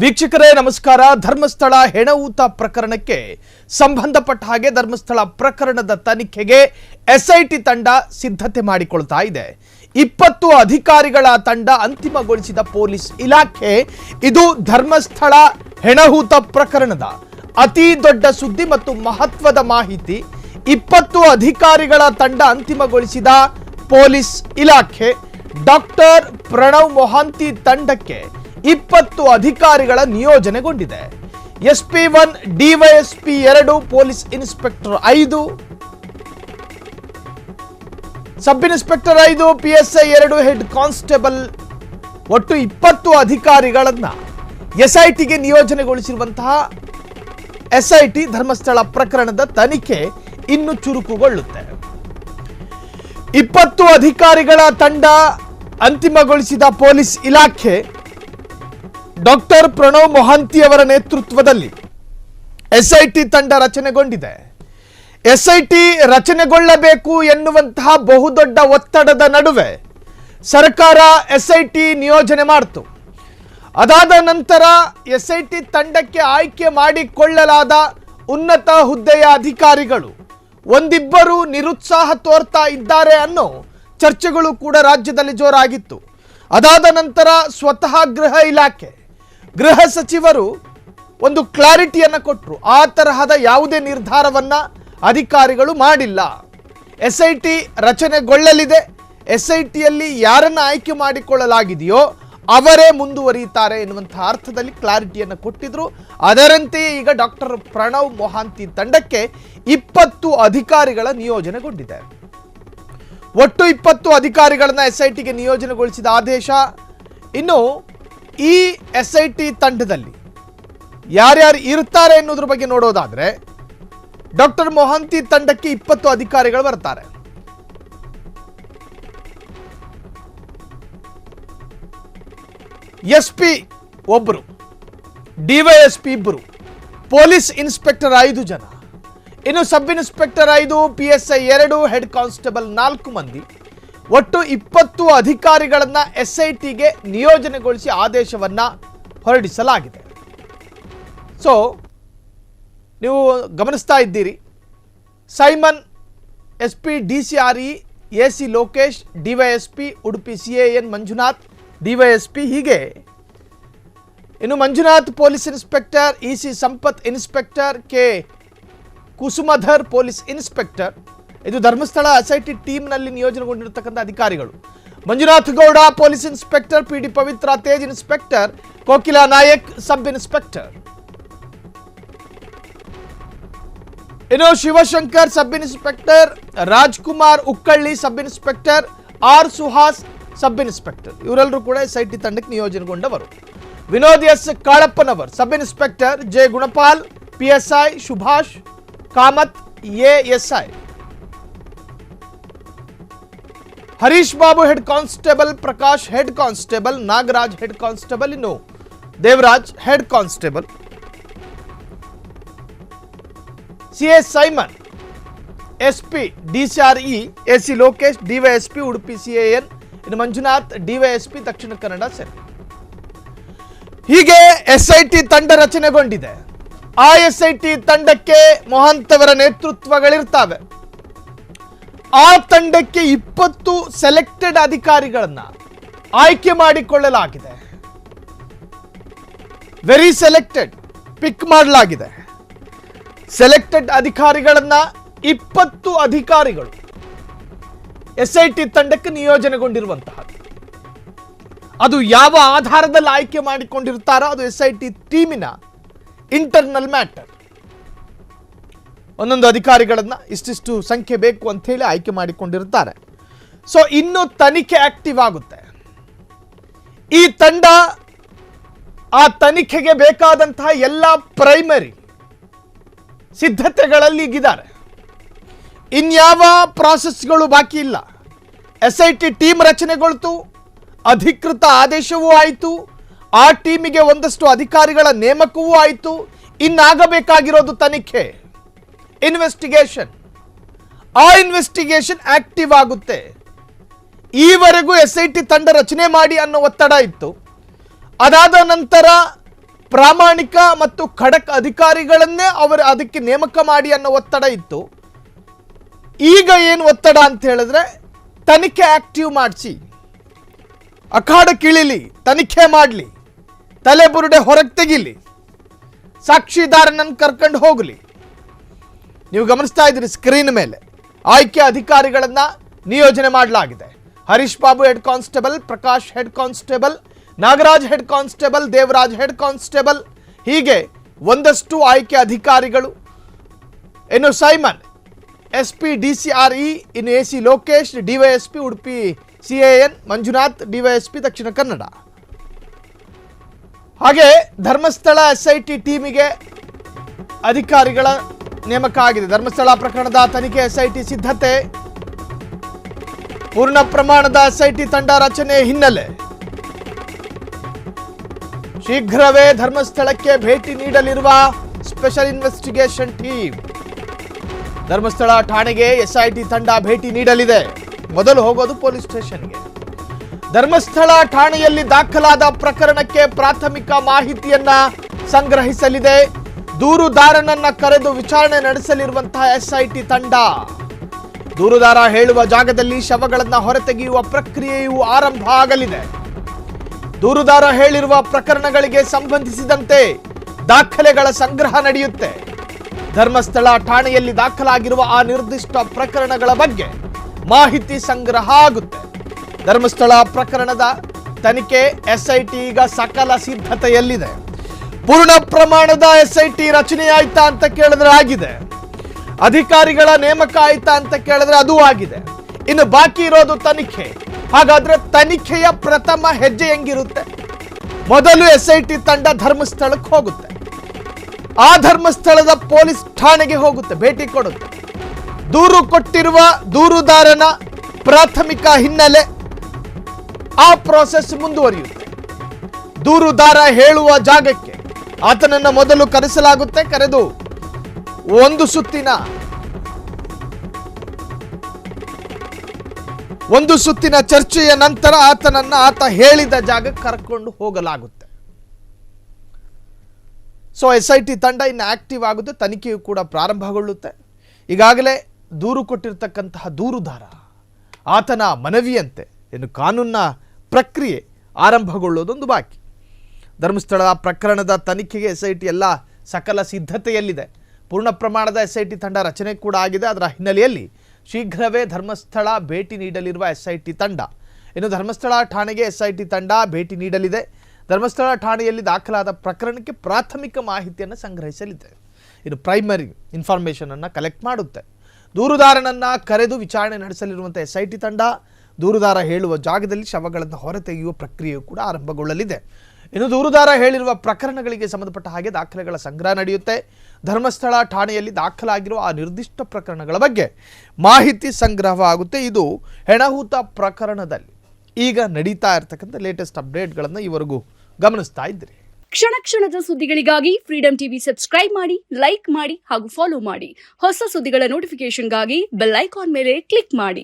ವೀಕ್ಷಕರೇ ನಮಸ್ಕಾರ. ಧರ್ಮಸ್ಥಳ ಹೆಣಊತ ಪ್ರಕರಣಕ್ಕೆ ಸಂಬಂಧಪಟ್ಟ ಹಾಗೆ ಧರ್ಮಸ್ಥಳ ಪ್ರಕರಣದ ತನಿಖೆಗೆ ಎಸ್ಐಟಿ ತಂಡ ಸಿದ್ಧತೆ ಮಾಡಿಕೊಳ್ತಾ ಇದೆ. 20 ಅಧಿಕಾರಿಗಳ ತಂಡ ಅಂತಿಮಗೊಳಿಸಿದ ಪೊಲೀಸ್ ಇಲಾಖೆ. ಇದು ಧರ್ಮಸ್ಥಳ ಹೆಣಊತ ಪ್ರಕರಣದ ಅತಿ ದೊಡ್ಡ ಸುದ್ದಿ ಮತ್ತು ಮಹತ್ವದ ಮಾಹಿತಿ. 20 ಅಧಿಕಾರಿಗಳ ತಂಡ ಅಂತಿಮಗೊಳಿಸಿದ ಪೊಲೀಸ್ ಇಲಾಖೆ. ಡಾಕ್ಟರ್ ಪ್ರಣವ್ ಮೊಹಾಂತಿ ತಂಡಕ್ಕೆ 20 ಅಧಿಕಾರಿಗಳ ನಿಯೋಜನೆಗೊಂಡಿದೆ. SP1, DYSP 2, police inspector 5, sub inspector 5, PSI 2, head constable ಒಟ್ಟು 20 ಅಧಿಕಾರಿಗಳನ್ನ ಎಸ್ಐಟಿಗೆ ನಿಯೋಜನೆಗೊಳಿಸಿರುವಂತಹ ಎಸ್ಐಟಿ ಧರ್ಮಸ್ಥಳ ಪ್ರಕರಣದ ತನಿಖೆ ಇನ್ನು ಚುರುಕುಗೊಳ್ಳುತ್ತೆ. 20 ಅಧಿಕಾರಿಗಳ ತಂಡ ಅಂತಿಮಗೊಳಿಸಿದ ಪೊಲೀಸ್ ಇಲಾಖೆ ಡಾಕ್ಟರ್ ಪ್ರಣವ್ ಮೊಹಾಂತಿ ಅವರ ನೇತೃತ್ವದಲ್ಲಿ ಎಸ್ಐಟಿ ತಂಡ ರಚನೆಗೊಂಡಿದೆ. ಎಸ್ಐಟಿ ರಚನೆಗೊಳ್ಳಬೇಕು ಎನ್ನುವಂತಹ ಬಹುದೊಡ್ಡ ಒತ್ತಡದ ನಡುವೆ ಸರ್ಕಾರ ಎಸ್ಐಟಿ ನಿಯೋಜನೆ ಮಾಡಿತು. ಅದಾದ ನಂತರ ಎಸ್ಐಟಿ ತಂಡಕ್ಕೆ ಆಯ್ಕೆ ಮಾಡಿಕೊಳ್ಳಲಾದ ಉನ್ನತ ಹುದ್ದೆಯ ಅಧಿಕಾರಿಗಳು ಒಂದಿಬ್ಬರು ನಿರುತ್ಸಾಹ ತೋರ್ತಾ ಇದ್ದಾರೆ ಅನ್ನೋ ಚರ್ಚೆಗಳು ಕೂಡ ರಾಜ್ಯದಲ್ಲಿ ಜೋರಾಗಿತ್ತು. ಅದಾದ ನಂತರ ಸ್ವತಃ ಗೃಹ ಸಚಿವರು ಒಂದು ಕ್ಲಾರಿಟಿಯನ್ನು ಕೊಟ್ಟರು. ಆ ತರಹದ ಯಾವುದೇ ನಿರ್ಧಾರವನ್ನ ಅಧಿಕಾರಿಗಳು ಮಾಡಿಲ್ಲ. ಎಸ್ಐಟಿ ರಚನೆಗೊಳ್ಳಲಿದೆ. ಎಸ್ಐಟಿಯಲ್ಲಿ ಯಾರನ್ನ ಆಯ್ಕೆ ಮಾಡಿಕೊಳ್ಳಲಾಗಿದೆಯೋ ಅವರೇ ಮುಂದುವರಿಯುತ್ತಾರೆ ಎನ್ನುವಂತಹ ಅರ್ಥದಲ್ಲಿ ಕ್ಲಾರಿಟಿಯನ್ನು ಕೊಟ್ಟಿದ್ರು. ಅದರಂತೆಯೇ ಈಗ ಡಾಕ್ಟರ್ ಪ್ರಣವ್ ಮೊಹಾಂತಿ ತಂಡಕ್ಕೆ 20 ಅಧಿಕಾರಿಗಳ ನಿಯೋಜನೆಗೊಂಡಿದೆ. ಒಟ್ಟು 20 ಅಧಿಕಾರಿಗಳನ್ನ ಎಸ್ಐಟಿಗೆ ನಿಯೋಜನೆಗೊಳಿಸಿದ ಆದೇಶ. ಇನ್ನು ಈ ಎಸ್ಐಟಿ ತಂಡದಲ್ಲಿ ಯಾರ್ಯಾರು ಇರ್ತಾರೆ ಎನ್ನುವುದ್ರ ಬಗ್ಗೆ ನೋಡೋದಾದ್ರೆ ಡಾಕ್ಟರ್ ಮೊಹಾಂತಿ ತಂಡಕ್ಕೆ 20 ಅಧಿಕಾರಿಗಳು ಬರ್ತಾರೆ. SP ಒಬ್ಬರು, ಡಿವೈಎಸ್ಪಿ 2, ಪೊಲೀಸ್ ಇನ್ಸ್ಪೆಕ್ಟರ್ 5 ಜನ, ಇನ್ನು sub inspector 5, PSI 2, head constable 4 ಮಂದಿ. ಒಟ್ಟು 20 ಅಧಿಕಾರಿಗಳನ್ನ ಎಸ್ಐಟಿಗೆ ನಿಯೋಜನೆಗೊಳಿಸಿ ಆದೇಶವನ್ನ ಹೊರಡಿಸಲಾಗಿದೆ. ಸೊ ನೀವು ಗಮನಿಸ್ತಾ ಇದ್ದೀರಿ, Simon SP DCRE, AC Lokesh, DYSP Udupi CAN Manjunath, DYSP ಹೀಗೆ. ಇನ್ನು Manjunath police inspector, EC Sampath inspector, K Kusumadhar police inspector. ಇದು ಧರ್ಮಸ್ಥಳ ಎಸ್ಐಟಿ ಟೀಮ್ನಲ್ಲಿ ನಿಯೋಜನೆಗೊಂಡಿರತಕ್ಕಂಥ ಅಧಿಕಾರಿಗಳು. Manjunath Gowda police inspector, PD Pavithra Tej inspector, Kokila Nayak sub inspector. ಇನ್ನು Shivashankar sub inspector, Rajkumar Ukkalli sub inspector, R Suhas sub inspector. ಇವರೆಲ್ಲರೂ ಕೂಡ ಎಸ್ಐಟಿ ತಂಡಕ್ಕೆ ನಿಯೋಜನೆಗೊಂಡವರು. Vinod S Kalappanavar sub inspector, J Gunapal PSI, Subhash Kamath ASI, Harish Babu head constable, Prakash head constable, Nagaraj head constable, ಇನ್ನು Devaraj head constable. CA Simon, SP DCRE, AC Lokesh, DYSP Udupi CAN, ಇನ್ನು Manjunath DYSP Dakshina Kannada cell. ಹೀಗೆ SIT ತಂಡ ರಚನೆಗೊಂಡಿದೆ. ಆ SIT ತಂಡಕ್ಕೆ ಮೊಹಾಂತ್ ಅವರ ನೇತೃತ್ವಗಳಿರ್ತವೆ. ಆ ತಂಡಕ್ಕೆ 20 ಸೆಲೆಕ್ಟೆಡ್ ಅಧಿಕಾರಿಗಳನ್ನ ಆಯ್ಕೆ ಮಾಡಿಕೊಳ್ಳಲಾಗಿದೆ. ವೆರಿ ಸೆಲೆಕ್ಟೆಡ್, ಪಿಕ್ ಮಾಡಲಾಗಿದೆ. ಸೆಲೆಕ್ಟೆಡ್ ಅಧಿಕಾರಿಗಳನ್ನ 20 ಅಧಿಕಾರಿಗಳು ಎಸ್ಐಟಿ ತಂಡಕ್ಕೆ ನಿಯೋಜನೆಗೊಂಡಿರುವಂತಹದ್ದು. ಅದು ಯಾವ ಆಧಾರದಲ್ಲಿ ಆಯ್ಕೆ ಮಾಡಿಕೊಂಡಿರ್ತಾರೋ ಅದು ಎಸ್ಐಟಿ ಟೀಮಿನ ಇಂಟರ್ನಲ್ ಮ್ಯಾಟರ್. ಒಂದೊಂದು ಅಧಿಕಾರಿಗಳನ್ನ ಇಷ್ಟಿಷ್ಟು ಸಂಖ್ಯೆ ಬೇಕು ಅಂತ ಹೇಳಿ ಆಯ್ಕೆ ಮಾಡಿಕೊಂಡಿರ್ತಾರೆ. ಸೊ ಇನ್ನು ತನಿಖೆ ಆಕ್ಟಿವ್ ಆಗುತ್ತೆ. ಈ ತಂಡ ಆ ತನಿಖೆಗೆ ಬೇಕಾದಂತಹ ಎಲ್ಲ ಪ್ರೈಮರಿ ಸಿದ್ಧತೆಗಳಲ್ಲಿ ಈಗಿದ್ದಾರೆ. ಇನ್ಯಾವ ಪ್ರಾಸೆಸ್ಗಳು ಬಾಕಿ ಇಲ್ಲ. ಎಸ್ಐಟಿ ಟೀಮ್ ರಚನೆಗೊಳ್ತು, ಅಧಿಕೃತ ಆದೇಶವೂ ಆಯಿತು, ಆ ಟೀಮಿಗೆ ಒಂದಷ್ಟು ಅಧಿಕಾರಿಗಳ ನೇಮಕವೂ ಆಯಿತು. ಇನ್ನಾಗಬೇಕಾಗಿರೋದು ತನಿಖೆ, ಇನ್ವೆಸ್ಟಿಗೇಷನ್. ಆ ಇನ್ವೆಸ್ಟಿಗೇಷನ್ ಆಕ್ಟಿವ್ ಆಗುತ್ತೆ. ಈವರೆಗೂ ಎಸ್ಐಟಿ ತಂಡ ರಚನೆ ಮಾಡಿ ಅನ್ನೋ ಒತ್ತಡ ಇತ್ತು. ಅದಾದ ನಂತರ ಪ್ರಾಮಾಣಿಕ ಮತ್ತು ಖಡಕ್ ಅಧಿಕಾರಿಗಳನ್ನೇ ಅವರು ಅದಕ್ಕೆ ನೇಮಕ ಮಾಡಿ ಅನ್ನೋ ಒತ್ತಡ ಇತ್ತು. ಈಗ ಏನು ಒತ್ತಡ ಅಂತ ಹೇಳಿದ್ರೆ ತನಿಖೆ ಆಕ್ಟಿವ್ ಮಾಡಿಸಿ, ಅಖಾಡಕ್ಕಿಳಿಲಿ, ತನಿಖೆ ಮಾಡಲಿ, ತಲೆಬುರುಡೆ ಹೊರಗೆ ತೆಗಿಲಿ, ಸಾಕ್ಷಿದಾರನನ್ನು ಕರ್ಕೊಂಡು ಹೋಗಲಿ. ನೀವು ಗಮನಿಸ್ತಾ ಇದ್ದೀರಿ ಸ್ಕ್ರೀನ್ ಮೇಲೆ ಆಯ್ಕೆ ಅಧಿಕಾರಿಗಳನ್ನು ನಿಯೋಜನೆ ಮಾಡಲಾಗಿದೆ. Harish Babu head constable, Prakash head constable, Nagaraj head constable, Devaraj head constable, ಹೀಗೆ ಒಂದಷ್ಟು ಆಯ್ಕೆ ಅಧಿಕಾರಿಗಳು. ಇನ್ನು ಸೈಮನ್ SP DCRE, ಇನ್ನು AC Lokesh DYSP Udupi, CAN Manjunath DYSP Dakshina Kannada. ಹಾಗೆ ಧರ್ಮಸ್ಥಳ SIT ಟೀಮಿಗೆ ಅಧಿಕಾರಿಗಳ ನೇಮಕ ಆಗಿದೆ. ಧರ್ಮಸ್ಥಳ ಪ್ರಕರಣದ ತನಿಖೆ SIT ಸಿದ್ಧತೆ, ಪೂರ್ಣ ಪ್ರಮಾಣದ SIT ತಂಡ ರಚನೆ ಹಿನ್ನೆಲೆ ಶೀಘ್ರವೇ ಧರ್ಮಸ್ಥಳಕ್ಕೆ ಭೇಟಿ ನೀಡಲಿರುವ ಸ್ಪೆಷಲ್ ಇನ್ವೆಸ್ಟಿಗೇಷನ್ ಟೀಮ್. ಧರ್ಮಸ್ಥಳ ಠಾಣೆಗೆ SIT ತಂಡ ಭೇಟಿ ನೀಡಲಿದೆ. ಮೊದಲು ಹೋಗೋದು ಪೊಲೀಸ್ ಸ್ಟೇಷನ್ಗೆ. ಧರ್ಮಸ್ಥಳ ಠಾಣೆಯಲ್ಲಿ ದಾಖಲಾದ ಪ್ರಕರಣಕ್ಕೆ ಪ್ರಾಥಮಿಕ ಮಾಹಿತಿಯನ್ನ ಸಂಗ್ರಹಿಸಲಿದೆ. ದೂರುದಾರನನ್ನ ಕರೆದು ವಿಚಾರಣೆ ನಡೆಸಲಿರುವಂತಹ SIT ತಂಡ. ದೂರುದಾರ ಹೇಳುವ ಜಾಗದಲ್ಲಿ ಶವಗಳನ್ನು ಹೊರತೆಗೆಯುವ ಪ್ರಕ್ರಿಯೆಯು ಆರಂಭ ಆಗಲಿದೆ. ದೂರುದಾರ ಹೇಳಿರುವ ಪ್ರಕರಣಗಳಿಗೆ ಸಂಬಂಧಿಸಿದಂತೆ ದಾಖಲೆಗಳ ಸಂಗ್ರಹ ನಡೆಯುತ್ತೆ. ಧರ್ಮಸ್ಥಳ ಠಾಣೆಯಲ್ಲಿ ದಾಖಲಾಗಿರುವ ಆ ನಿರ್ದಿಷ್ಟ ಪ್ರಕರಣಗಳ ಬಗ್ಗೆ ಮಾಹಿತಿ ಸಂಗ್ರಹ ಆಗುತ್ತೆ. ಧರ್ಮಸ್ಥಳ ಪ್ರಕರಣದ ತನಿಖೆ SIT ಈಗ ಸಕಲ ಸಿದ್ಧತೆಯಲ್ಲಿದೆ. ಪೂರ್ಣ ಪ್ರಮಾಣದ SIT ರಚನೆ ಆಯ್ತಾ ಅಂತ ಕೇಳಿದ್ರೆ ಆಗಿದೆ. ಅಧಿಕಾರಿಗಳ ನೇಮಕ ಆಯ್ತಾ ಅಂತ ಕೇಳಿದ್ರೆ ಅದು ಆಗಿದೆ. ಇನ್ನು ಬಾಕಿ ಇರೋದು ತನಿಖೆ. ಹಾಗಾದ್ರೆ ತನಿಖೆಯ ಪ್ರಥಮ ಹೆಜ್ಜೆ ಹೆಂಗಿರುತ್ತೆ? ಮೊದಲು SIT ತಂಡ ಧರ್ಮಸ್ಥಳಕ್ಕೆ ಹೋಗುತ್ತೆ. ಆ ಧರ್ಮಸ್ಥಳದ ಪೊಲೀಸ್ ಠಾಣೆಗೆ ಹೋಗುತ್ತೆ, ಭೇಟಿ ಕೊಡುತ್ತೆ. ದೂರು ಕೊಟ್ಟಿರುವ ದೂರುದಾರನ ಪ್ರಾಥಮಿಕ ಹಿನ್ನೆಲೆ, ಆ ಪ್ರೋಸೆಸ್ ಮುಂದುವರಿಯುತ್ತೆ. ದೂರುದಾರ ಹೇಳುವ ಜಾಗಕ್ಕೆ ಆತನನ್ನ ಮೊದಲು ಕರೆಸಲಾಗುತ್ತೆ. ಕರೆದು ಒಂದು ಸುತ್ತಿನ ಚರ್ಚೆಯ ನಂತರ ಆತ ಹೇಳಿದ ಜಾಗಕ್ಕೆ ಕರ್ಕೊಂಡು ಹೋಗಲಾಗುತ್ತೆ. ಸೊ SIT ತಂಡ ಇನ್ನು ಆಕ್ಟಿವ್ ಆಗುತ್ತೆ. ತನಿಖೆಯು ಕೂಡ ಪ್ರಾರಂಭಗೊಳ್ಳುತ್ತೆ. ಈಗಾಗಲೇ ದೂರು ಕೊಟ್ಟಿರ್ತಕ್ಕಂತಹ ದೂರುದಾರ ಆತನ ಮನವಿಯಂತೆ ಇನ್ನು ಕಾನೂನಿನ ಪ್ರಕ್ರಿಯೆ ಆರಂಭಗೊಳ್ಳೋದೊಂದು ಬಾಕಿ. ಧರ್ಮಸ್ಥಳ ಪ್ರಕರಣದ ತನಿಖೆಗೆ SIT ಎಲ್ಲ ಸಕಲ ಸಿದ್ಧತೆಯಲ್ಲಿದೆ. ಪೂರ್ಣ ಪ್ರಮಾಣದ SIT ತಂಡ ರಚನೆ ಕೂಡ ಆಗಿದೆ. ಅದರ ಹಿನ್ನೆಲೆಯಲ್ಲಿ ಶೀಘ್ರವೇ ಧರ್ಮಸ್ಥಳ ಭೇಟಿ ನೀಡಲಿರುವ SIT ತಂಡ. ಇನ್ನು ಧರ್ಮಸ್ಥಳ ಠಾಣೆಗೆ SIT ತಂಡ ಭೇಟಿ ನೀಡಲಿದೆ. ಧರ್ಮಸ್ಥಳ ಠಾಣೆಯಲ್ಲಿ ದಾಖಲಾದ ಪ್ರಕರಣಕ್ಕೆ ಪ್ರಾಥಮಿಕ ಮಾಹಿತಿಯನ್ನು ಸಂಗ್ರಹಿಸಲಿದೆ. ಇನ್ನು ಪ್ರೈಮರಿ ಇನ್ಫಾರ್ಮೇಷನ್ ಅನ್ನು ಕಲೆಕ್ಟ್ ಮಾಡುತ್ತೆ. ದೂರುದಾರನನ್ನು ಕರೆದು ವಿಚಾರಣೆ ನಡೆಸಲಿರುವಂಥ SIT ತಂಡ ದೂರುದಾರ ಹೇಳುವ ಜಾಗದಲ್ಲಿ ಶವಗಳನ್ನು ಹೊರತೆಗೆಯುವ ಪ್ರಕ್ರಿಯೆಯು ಕೂಡ ಆರಂಭಗೊಳ್ಳಲಿದೆ. ಇನ್ನು ದೂರುದಾರ ಹೇಳಿರುವ ಪ್ರಕರಣಗಳಿಗೆ ಸಂಬಂಧಪಟ್ಟ ಹಾಗೆ ದಾಖಲೆಗಳ ಸಂಗ್ರಹ ನಡೆಯುತ್ತೆ. ಧರ್ಮಸ್ಥಳ ಠಾಣೆಯಲ್ಲಿ ದಾಖಲಾಗಿರುವ ಆ ನಿರ್ದಿಷ್ಟ ಪ್ರಕರಣಗಳ ಬಗ್ಗೆ ಮಾಹಿತಿ ಸಂಗ್ರಹವಾಗುತ್ತೆ. ಇದು ಹೆಣಹೂತ ಪ್ರಕರಣದಲ್ಲಿ ಈಗ ನಡೀತಾ ಇರತಕ್ಕಂಥ ಲೇಟೆಸ್ಟ್ ಅಪ್ಡೇಟ್ಗಳನ್ನು ಇವರೆಗೂ ಗಮನಿಸ್ತಾ ಇದ್ದೀರಿ. ಕ್ಷಣ ಕ್ಷಣದ ಸುದ್ದಿಗಳಿಗಾಗಿ ಫ್ರೀಡಂ ಟಿವಿ ಸಬ್ಸ್ಕ್ರೈಬ್ ಮಾಡಿ, ಲೈಕ್ ಮಾಡಿ ಹಾಗೂ ಫಾಲೋ ಮಾಡಿ. ಹೊಸ ಸುದ್ದಿಗಳ ನೋಟಿಫಿಕೇಶನ್ಗಾಗಿ ಬೆಲ್ ಐಕಾನ್ ಮೇಲೆ ಕ್ಲಿಕ್ ಮಾಡಿ.